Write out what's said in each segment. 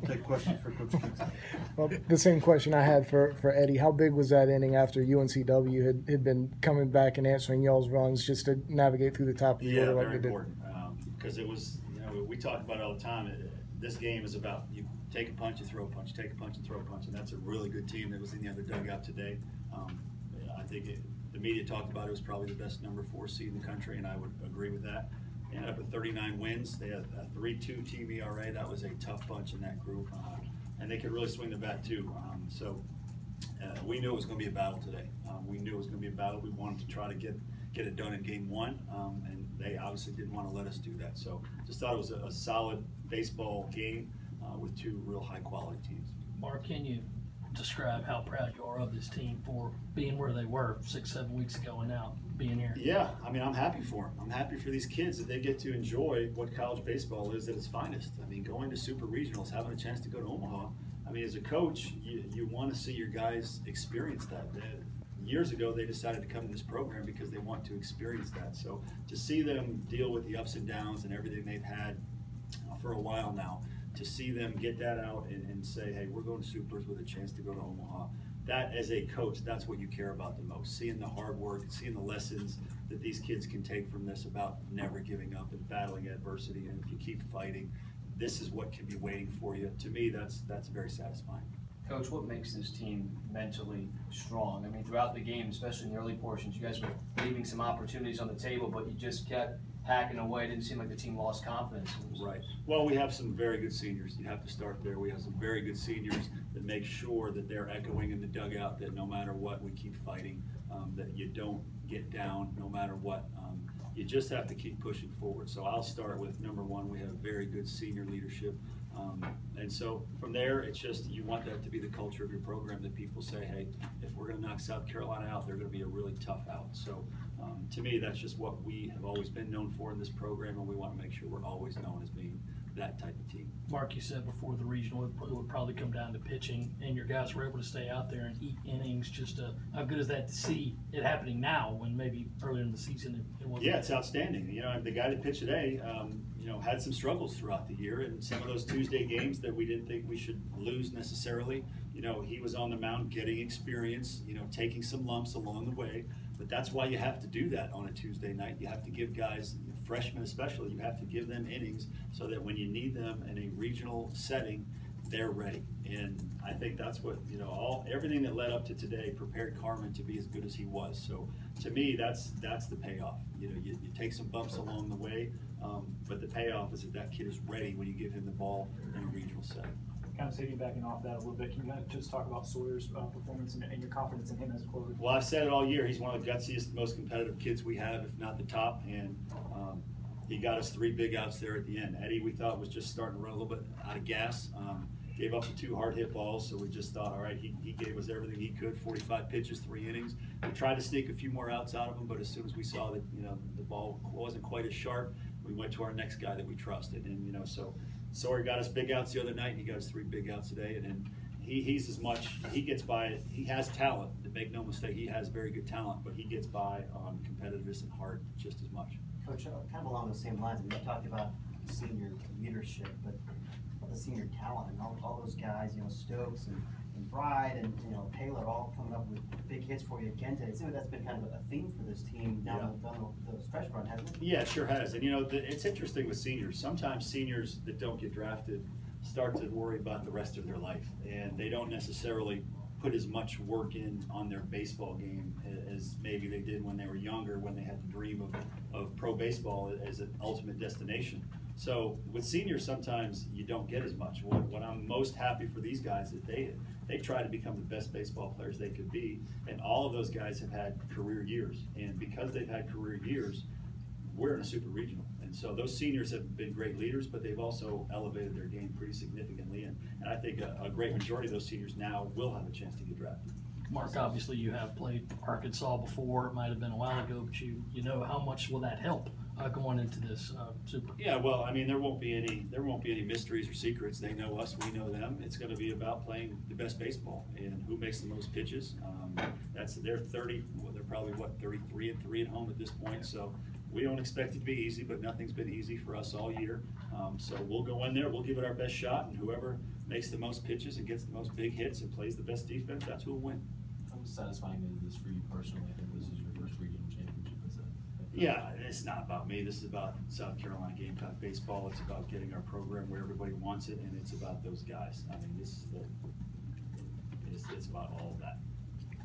Take a question for Coach Kingston. Well, the same question I had for Eddie. How big was that inning after UNCW had been coming back and answering y'all's runs just to navigate through the top of the order like they did? Yeah, very important. Because it was, we talk about it all the time. This game is about you take a punch, you throw a punch, take a punch and throw a punch, and that's a really good team that was in the other dugout today. I think the media talked about it was probably the best number 4 seed in the country, and I would agree with that. They ended up with 39 wins. They had a 3.2 team ERA. That was a tough bunch in that group, and they could really swing the bat too. We knew it was going to be a battle today. We knew it was going to be a battle. We wanted to try to get it done in game 1, and they obviously didn't want to let us do that. So just thought it was a solid baseball game with 2 real high-quality teams. Mark, can you describe how proud you are of this team for being where they were 6-7 weeks ago and now being here? Yeah, I mean, I'm happy for them. I'm happy for these kids that they get to enjoy what college baseball is at its finest. I mean, going to super regionals, having a chance to go to Omaha. I mean, as a coach, you want to see your guys experience that. Years ago, they decided to come to this program because they want to experience that. So to see them deal with the ups and downs and everything they've had for a while now, to see them get that out and say, hey, we're going to supers with a chance to go to Omaha. That, as a coach, that's what you care about the most. Seeing the hard work, seeing the lessons that these kids can take from this about never giving up and battling adversity. And if you keep fighting, this is what can be waiting for you. To me, that's very satisfying. Coach, what makes this team mentally strong? I mean, throughout the game, especially in the early portions, you guys were leaving some opportunities on the table, but you just kept hacking away. It didn't seem like the team lost confidence. Right. Well, we have some very good seniors. You have to start there. We have some very good seniors that make sure that they're echoing in the dugout that no matter what, we keep fighting, that you don't get down no matter what. You just have to keep pushing forward. So I'll start with number 1, we have very good senior leadership. And so from there, it's just you want that to be the culture of your program, that people say, hey, if we're going to knock South Carolina out, they're going to be a really tough out. So to me, that's just what we have always been known for in this program, and we want to make sure we're always known as being that type of team. Mark, you said before the regional it would probably come down to pitching, and your guys were able to stay out there and eat innings. Just how good is that to see it happening now when maybe earlier in the season it wasn't? Yeah, it's outstanding. The guy that pitched today, had some struggles throughout the year, and some of those Tuesday games that we didn't think we should lose necessarily. He was on the mound getting experience, taking some lumps along the way. But that's why you have to do that on a Tuesday night. You have to give guys, freshmen especially, you have to give them innings so that when you need them in a regional setting, they're ready. And I think that's what, everything that led up to today prepared Carmen to be as good as he was. So to me, that's the payoff. You take some bumps along the way, but the payoff is that kid is ready when you give him the ball in a regional setting. Kind of piggybacking off that a little bit, can you just talk about Sawyer's performance and your confidence in him as a closer? Well, I've said it all year. He's one of the gutsiest, most competitive kids we have, if not the top. And he got us 3 big outs there at the end. Eddie, we thought, was just starting to run a little bit out of gas. Gave up the 2 hard hit balls, so we just thought, all right, he gave us everything he could. 45 pitches, 3 innings. We tried to sneak a few more outs out of him, but as soon as we saw that the ball wasn't quite as sharp, we went to our next guy that we trusted. And so Sawyer got us big outs the other night, and he got us 3 big outs today. And he's as much, he gets by, he has talent, to make no mistake, he has very good talent, but he gets by on competitiveness and heart just as much. Coach, kind of along the same lines, you talked about senior leadership, but the senior talent and all those guys, Stokes and Bride and Taylor all coming up with big hits for you again today. It seems like that's been kind of a theme for this team down the stretch run, hasn't it? Yeah, it sure has. And it's interesting with seniors. Sometimes seniors that don't get drafted start to worry about the rest of their life, and they don't necessarily put as much work in on their baseball game as maybe they did when they were younger, when they had the dream of pro baseball as an ultimate destination. So with seniors, sometimes you don't get as much. What I'm most happy for these guys is they try to become the best baseball players they could be, and all of those guys have had career years. And because they've had career years, we're in a super regional. And so those seniors have been great leaders, but they've also elevated their game pretty significantly. And I think a great majority of those seniors now will have a chance to get drafted. Mark, obviously you have played Arkansas before. It might have been a while ago, but you know how much will that help going into this super? Yeah, well, I mean, there won't be any mysteries or secrets. They know us, we know them. It's going to be about playing the best baseball and who makes the most pitches. They're 30. Well, they're probably 33-3 at home at this point. So we don't expect it to be easy, but nothing's been easy for us all year. So we'll go in there, we'll give it our best shot, and whoever makes the most pitches and gets the most big hits and plays the best defense, that's who will win. How satisfying is this for you personally? I think this is your first regional championship. Yeah, it's not about me. This is about South Carolina Gamecock baseball. It's about getting our program where everybody wants it, and it's about those guys. I mean, it's about all of that.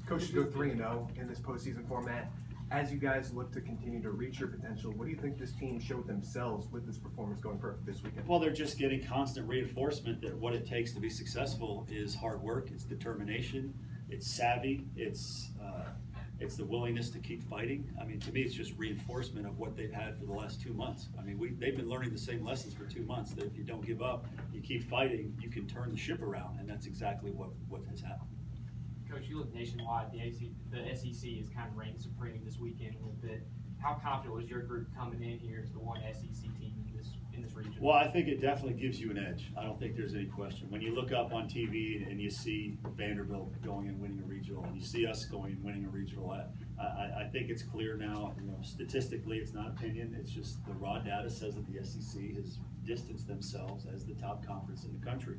Coach, you go 3-0 in this postseason format. As you guys look to continue to reach your potential, what do you think this team showed themselves with this performance going for this weekend? Well, they're just getting constant reinforcement that what it takes to be successful is hard work, it's determination, it's savvy, it's the willingness to keep fighting. I mean, to me, it's just reinforcement of what they've had for the last 2 months. I mean, they've been learning the same lessons for 2 months, that if you don't give up, you keep fighting, you can turn the ship around, and that's exactly what has happened. Coach, you look nationwide, the SEC is kind of reigning supreme this weekend a little bit. How confident was your group coming in here as the one SEC team in this region? Well, I think it definitely gives you an edge. I don't think there's any question. When you look up on TV and you see Vanderbilt going and winning a regional, and you see us going and winning a regional, I think it's clear now. You know, statistically, it's not opinion. It's just the raw data says that the SEC has distanced themselves as the top conference in the country.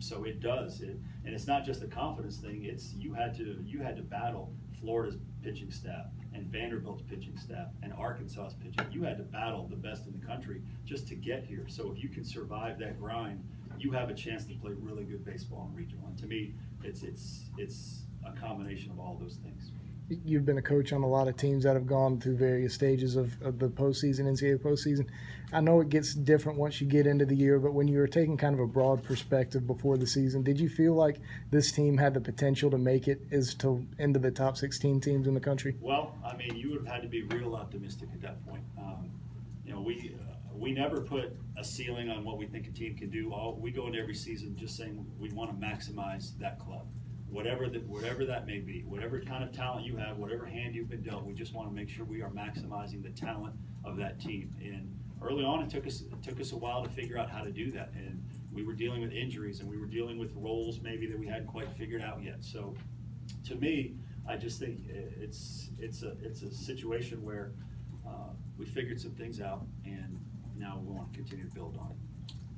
So it does. And it's not just a confidence thing. It's you had to battle Florida's pitching staff and Vanderbilt's pitching staff and Arkansas's pitching. You had to battle the best in the country just to get here. So if you can survive that grind, you have a chance to play really good baseball in regional. And to me, it's a combination of all those things. You've been a coach on a lot of teams that have gone through various stages of the postseason, NCAA postseason. I know it gets different once you get into the year, but when you were taking kind of a broad perspective before the season, did you feel like this team had the potential to make it into the top 16 teams in the country? Well, I mean, you would have had to be real optimistic at that point. You know, we never put a ceiling on what we think a team can do. We go into every season just saying we want to maximize that club. Whatever that may be, whatever kind of talent you have, whatever hand you've been dealt, we just want to make sure we are maximizing the talent of that team. And early on, it took us a while to figure out how to do that. And we were dealing with injuries, and we were dealing with roles maybe that we hadn't quite figured out yet. So, to me, I just think it's a situation where we figured some things out, and now we want to continue to build on it.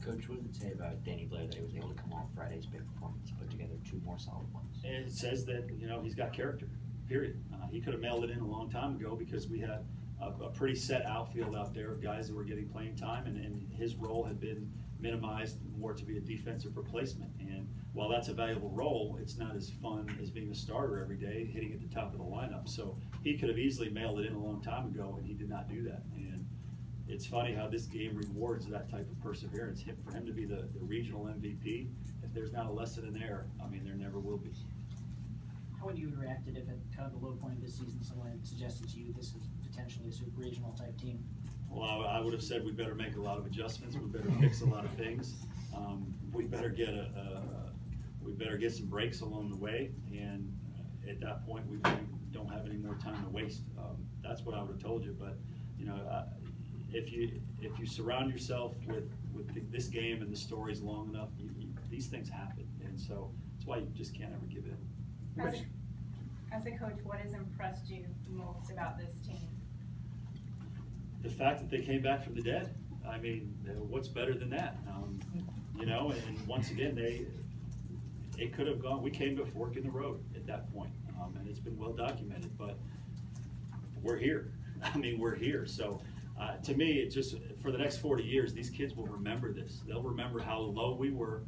Coach, what did it say about Danny Blair that he was able to come off Friday's big performance and put together 2 more solid ones? It says that, you know, he's got character, period. He could have mailed it in a long time ago because we had a pretty set outfield out there of guys that were getting playing time, and his role had been minimized more to be a defensive replacement. And while that's a valuable role, it's not as fun as being a starter every day, hitting at the top of the lineup. So he could have easily mailed it in a long time ago, and he did not do that. And it's funny how this game rewards that type of perseverance. For him to be the regional MVP, if there's not a lesson in there, I mean, there never will be. How would you have reacted if at kind of the low point of this season someone had suggested to you this is potentially a super regional type team? Well, I would have said we better make a lot of adjustments. We better fix a lot of things. We better get some breaks along the way, and at that point we don't have any more time to waste. That's what I would have told you. But you know, if you surround yourself with this game and the stories long enough, these things happen, and so that's why you just can't ever give in. As a coach, what has impressed you most about this team? The fact that they came back from the dead. I mean, what's better than that? You know, and once again, it could have gone. We came to a fork in the road at that point, and it's been well documented. But we're here. I mean, we're here. So. To me, it just for the next 40 years, these kids will remember this. They'll remember how low we were,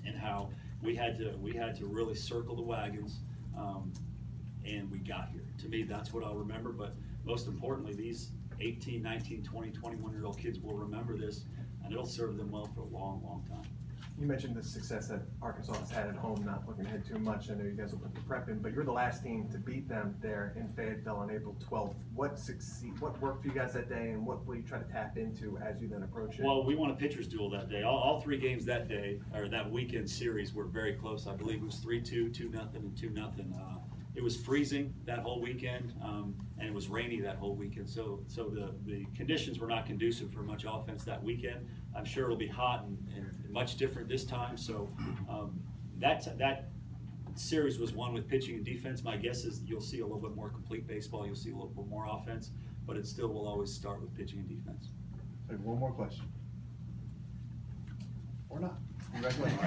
and how we had to really circle the wagons, and we got here. To me, that's what I'll remember. But most importantly, these 18, 19, 20, 21-year-old kids will remember this, and it'll serve them well for a long, long time. You mentioned the success that Arkansas has had at home, not looking ahead too much. I know you guys will put the prep in, but you're the last team to beat them there in Fayetteville on April 12th. What worked for you guys that day, and what will you try to tap into as you then approach it? Well, we won a pitcher's duel that day. All 3 games that day, or that weekend series, were very close. I believe it was 3-2, 2-0, and 2-0. It was freezing that whole weekend, and it was rainy that whole weekend. So the conditions were not conducive for much offense that weekend. I'm sure it'll be hot and much different this time. So that series was won with pitching and defense. My guess is you'll see a little bit more complete baseball. You'll see a little bit more offense. but it still will always start with pitching and defense. One more question. Or not. Congratulations.